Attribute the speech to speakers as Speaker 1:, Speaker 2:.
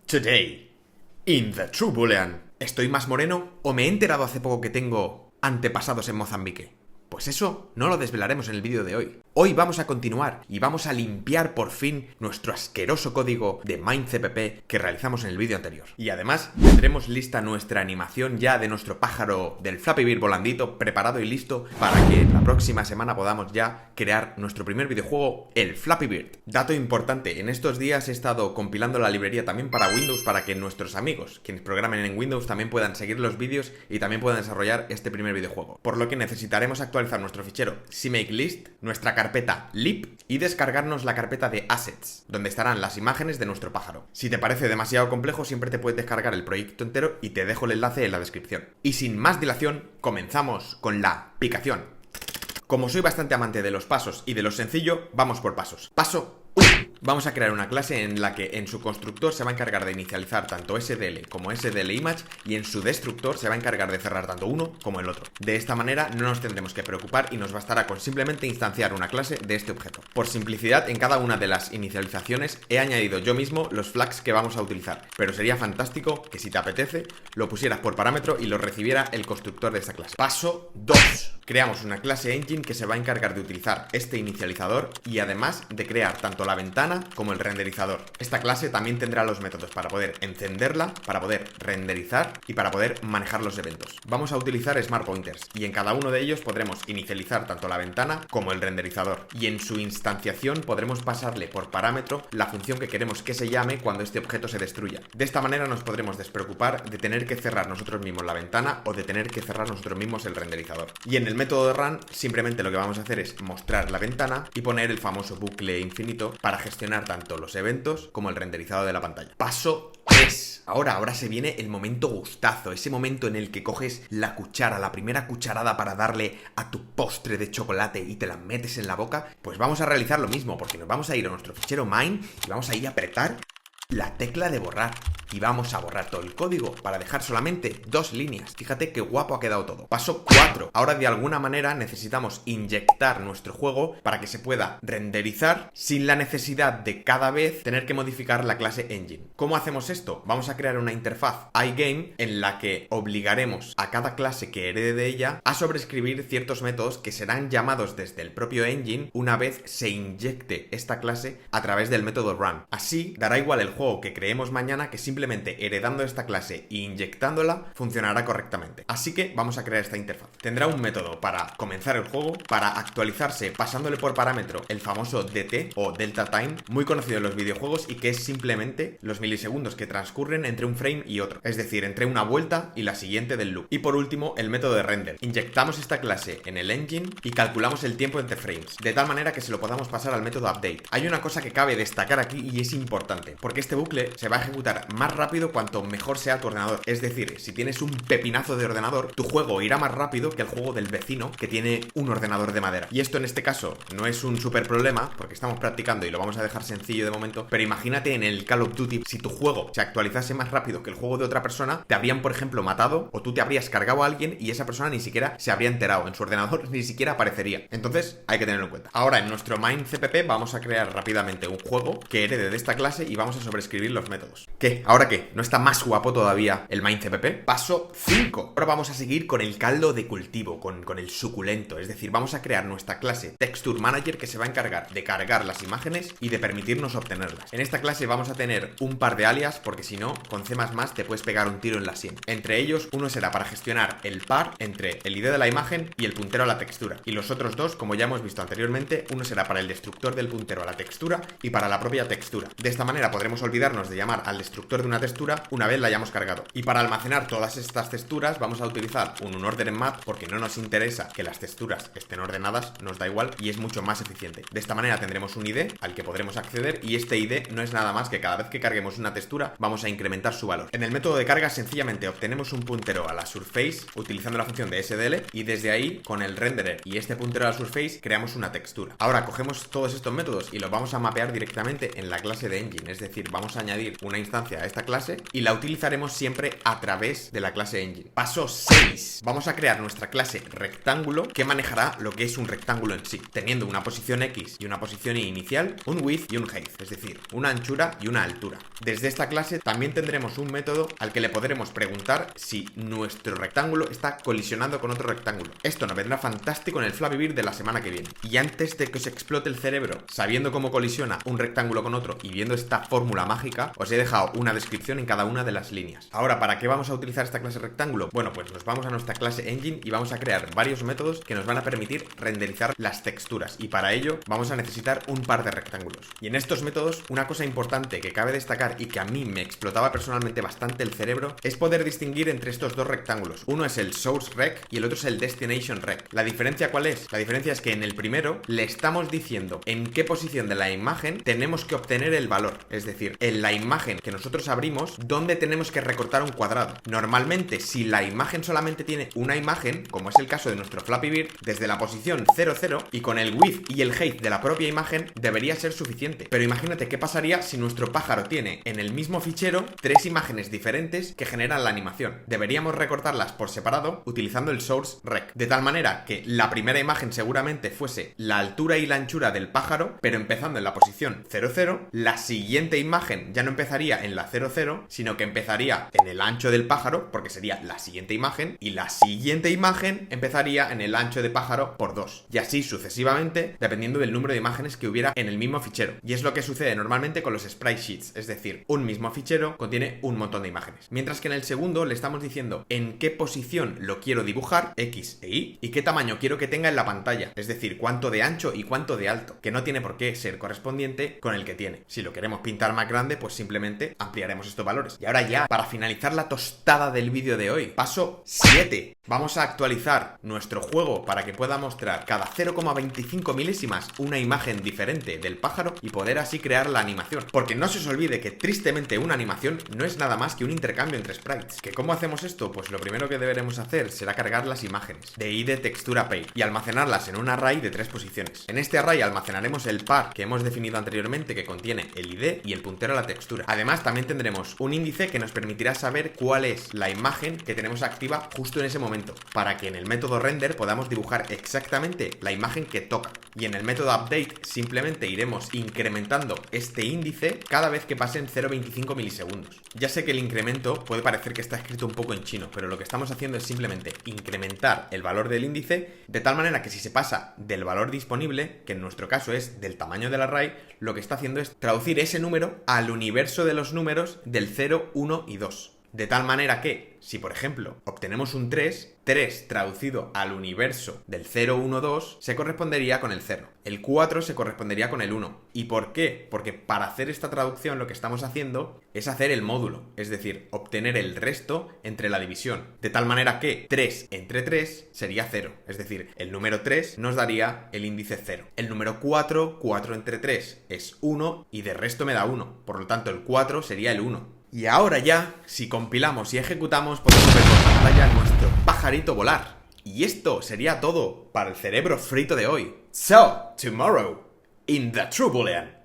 Speaker 1: Today, in the True Boolean. ¿Estoy más moreno o me he enterado hace poco que tengo antepasados en Mozambique? Pues eso no lo desvelaremos en el vídeo de hoy. Hoy vamos a continuar y vamos a limpiar por fin nuestro asqueroso código de MineCPP que realizamos en el vídeo anterior. Y además tendremos lista nuestra animación ya de nuestro pájaro del Flappy Bird volandito, preparado y listo para que la próxima semana podamos ya crear nuestro primer videojuego, el Flappy Bird. Dato importante, en estos días he estado compilando la librería también para Windows para que nuestros amigos, quienes programen en Windows, también puedan seguir los vídeos y también puedan desarrollar este primer videojuego. Por lo que necesitaremos actualizar nuestro fichero CMakeList, nuestra carpeta lib y descargarnos la carpeta de assets, donde estarán las imágenes de nuestro pájaro. Si te parece demasiado complejo, siempre te puedes descargar el proyecto entero y te dejo el enlace en la descripción. Y sin más dilación, comenzamos con la picación. Como soy bastante amante de los pasos y de lo sencillo, vamos por pasos. Paso 1. Vamos a crear una clase en la que en su constructor se va a encargar de inicializar tanto SDL como SDLImage y en su destructor se va a encargar de cerrar tanto uno como el otro. De esta manera no nos tendremos que preocupar y nos bastará con simplemente instanciar una clase de este objeto. Por simplicidad, en cada una de las inicializaciones he añadido yo mismo los flags que vamos a utilizar, pero sería fantástico que si te apetece lo pusieras por parámetro y lo recibiera el constructor de esta clase. Paso 2. Creamos una clase engine que se va a encargar de utilizar este inicializador y además de crear tanto la ventana como el renderizador. Esta clase también tendrá los métodos para poder encenderla, para poder renderizar y para poder manejar los eventos. Vamos a utilizar Smart Pointers y en cada uno de ellos podremos inicializar tanto la ventana como el renderizador y en su instanciación podremos pasarle por parámetro la función que queremos que se llame cuando este objeto se destruya. De esta manera nos podremos despreocupar de tener que cerrar nosotros mismos la ventana o de tener que cerrar nosotros mismos el renderizador. Y en el método de run simplemente lo que vamos a hacer es mostrar la ventana y poner el famoso bucle infinito para gestionar tanto los eventos como el renderizado de la pantalla. Paso 3. Ahora se viene el momento gustazo, ese momento en el que coges la cuchara, la primera cucharada para darle a tu postre de chocolate y te la metes en la boca. Pues vamos a realizar lo mismo, porque nos vamos a ir a nuestro fichero mine y vamos a ir a apretar la tecla de borrar. Y vamos a borrar todo el código para dejar solamente 2 líneas. Fíjate qué guapo ha quedado todo. Paso 4. Ahora de alguna manera necesitamos inyectar nuestro juego para que se pueda renderizar sin la necesidad de cada vez tener que modificar la clase engine. ¿Cómo hacemos esto? Vamos a crear una interfaz iGame en la que obligaremos a cada clase que herede de ella a sobreescribir ciertos métodos que serán llamados desde el propio engine una vez se inyecte esta clase a través del método run. Así dará igual el juego que creemos mañana, que simplemente heredando esta clase e inyectándola funcionará correctamente. Así que vamos a crear esta interfaz. Tendrá un método para comenzar el juego, para actualizarse pasándole por parámetro el famoso DT o Delta Time, muy conocido en los videojuegos y que es simplemente los milisegundos que transcurren entre un frame y otro, es decir, entre una vuelta y la siguiente del loop. Y por último, el método de render. Inyectamos esta clase en el engine y calculamos el tiempo entre frames, de tal manera que se lo podamos pasar al método update. Hay una cosa que cabe destacar aquí y es importante, porque este bucle se va a ejecutar más rápido cuanto mejor sea tu ordenador. Es decir, si tienes un pepinazo de ordenador, tu juego irá más rápido que el juego del vecino que tiene un ordenador de madera. Y esto en este caso no es un súper problema, porque estamos practicando y lo vamos a dejar sencillo de momento, pero imagínate en el Call of Duty, si tu juego se actualizase más rápido que el juego de otra persona, te habrían, por ejemplo, matado o tú te habrías cargado a alguien y esa persona ni siquiera se habría enterado, en su ordenador ni siquiera aparecería. Entonces hay que tenerlo en cuenta. Ahora en nuestro MineCPP vamos a crear rápidamente un juego que herede de esta clase y vamos a sobreescribir los métodos. ¿Qué? ¿Ahora qué? ¿No está más guapo todavía el MineCPP? Paso 5. Ahora vamos a seguir con el caldo de cultivo, con el suculento. Es decir, vamos a crear nuestra clase Texture Manager que se va a encargar de cargar las imágenes y de permitirnos obtenerlas. En esta clase vamos a tener un par de alias porque si no, con C++ te puedes pegar un tiro en la sien. Entre ellos, uno será para gestionar el par entre el ID de la imagen y el puntero a la textura. Y los otros dos, como ya hemos visto anteriormente, uno será para el destructor del puntero a la textura y para la propia textura. De esta manera podremos olvidarnos de llamar al destructor de una textura una vez la hayamos cargado. Y para almacenar todas estas texturas vamos a utilizar un unorder en map porque no nos interesa que las texturas estén ordenadas, nos da igual y es mucho más eficiente. De esta manera tendremos un ID al que podremos acceder y este ID no es nada más que cada vez que carguemos una textura vamos a incrementar su valor. En el método de carga sencillamente obtenemos un puntero a la surface utilizando la función de SDL y desde ahí con el renderer y este puntero a la surface creamos una textura. Ahora cogemos todos estos métodos y los vamos a mapear directamente en la clase de engine, es decir, vamos a añadir una instancia a esta esta clase y la utilizaremos siempre a través de la clase engine. Paso 6. Vamos a crear nuestra clase rectángulo que manejará lo que es un rectángulo en sí, teniendo una posición X y una posición Y inicial, un width y un height, es decir, una anchura y una altura. Desde esta clase también tendremos un método al que le podremos preguntar si nuestro rectángulo está colisionando con otro rectángulo. Esto nos vendrá fantástico en el Flappy Bird de la semana que viene. Y antes de que os explote el cerebro sabiendo cómo colisiona un rectángulo con otro y viendo esta fórmula mágica, os he dejado una descripción en cada una de las líneas. Ahora, ¿para qué vamos a utilizar esta clase rectángulo? Bueno, pues nos vamos a nuestra clase engine y vamos a crear varios métodos que nos van a permitir renderizar las texturas, y para ello vamos a necesitar un par de rectángulos. Y en estos métodos, una cosa importante que cabe destacar y que a mí me explotaba personalmente bastante el cerebro es poder distinguir entre estos dos rectángulos. Uno es el source rec y el otro es el destination rec. ¿La diferencia cuál es? La diferencia es que en el primero le estamos diciendo en qué posición de la imagen tenemos que obtener el valor, es decir, en la imagen que nosotros abrimos, dónde tenemos que recortar un cuadrado. Normalmente, si la imagen solamente tiene una imagen, como es el caso de nuestro Flappy Bird, desde la posición 0, 0 y con el width y el height de la propia imagen debería ser suficiente. Pero imagínate qué pasaría si nuestro pájaro tiene en el mismo fichero tres imágenes diferentes que generan la animación. Deberíamos recortarlas por separado utilizando el source rec, de tal manera que la primera imagen seguramente fuese la altura y la anchura del pájaro, pero empezando en la posición 0, 0, la siguiente imagen ya no empezaría en la 0, 0, sino que empezaría en el ancho del pájaro, porque sería la siguiente imagen, y la siguiente imagen empezaría en el ancho de pájaro por 2, y así sucesivamente, dependiendo del número de imágenes que hubiera en el mismo fichero. Y es lo que sucede normalmente con los sprite sheets, es decir, un mismo fichero contiene un montón de imágenes. Mientras que en el segundo le estamos diciendo en qué posición lo quiero dibujar, X e Y, y qué tamaño quiero que tenga en la pantalla, es decir, cuánto de ancho y cuánto de alto, que no tiene por qué ser correspondiente con el que tiene. Si lo queremos pintar más grande, pues simplemente ampliaremos estos valores. Y ahora ya, para finalizar la tostada del vídeo de hoy, paso 7. Vamos a actualizar nuestro juego para que pueda mostrar cada 0,25 milésimas una imagen diferente del pájaro y poder así crear la animación. Porque no se os olvide que tristemente una animación no es nada más que un intercambio entre sprites. ¿Que cómo hacemos esto? Pues lo primero que deberemos hacer será cargar las imágenes de ID textura pay y almacenarlas en un array de 3 posiciones. En este array almacenaremos el par que hemos definido anteriormente, que contiene el ID y el puntero a la textura. Además, también tendremos un índice que nos permitirá saber cuál es la imagen que tenemos activa justo en ese momento, para que en el método render podamos dibujar exactamente la imagen que toca. Y en el método update simplemente iremos incrementando este índice cada vez que pasen 0,25 milisegundos. Ya sé que el incremento puede parecer que está escrito un poco en chino, pero lo que estamos haciendo es simplemente incrementar el valor del índice de tal manera que si se pasa del valor disponible, que en nuestro caso es del tamaño del array, lo que está haciendo es traducir ese número al universo de los números del 0, 1 y 2. De tal manera que, si por ejemplo obtenemos un 3, 3 traducido al universo del 0, 1, 2 se correspondería con el 0. El 4 se correspondería con el 1. ¿Y por qué? Porque para hacer esta traducción lo que estamos haciendo es hacer el módulo, es decir, obtener el resto entre la división. De tal manera que 3 entre 3 sería 0, es decir, el número 3 nos daría el índice 0. El número 4, 4 entre 3 es 1 y de resto me da 1. Por lo tanto, el 4 sería el 1. Y ahora ya, si compilamos y ejecutamos, podemos ver por pantalla nuestro pajarito volar. Y esto sería todo para el cerebro frito de hoy. So, tomorrow, in the True Boolean.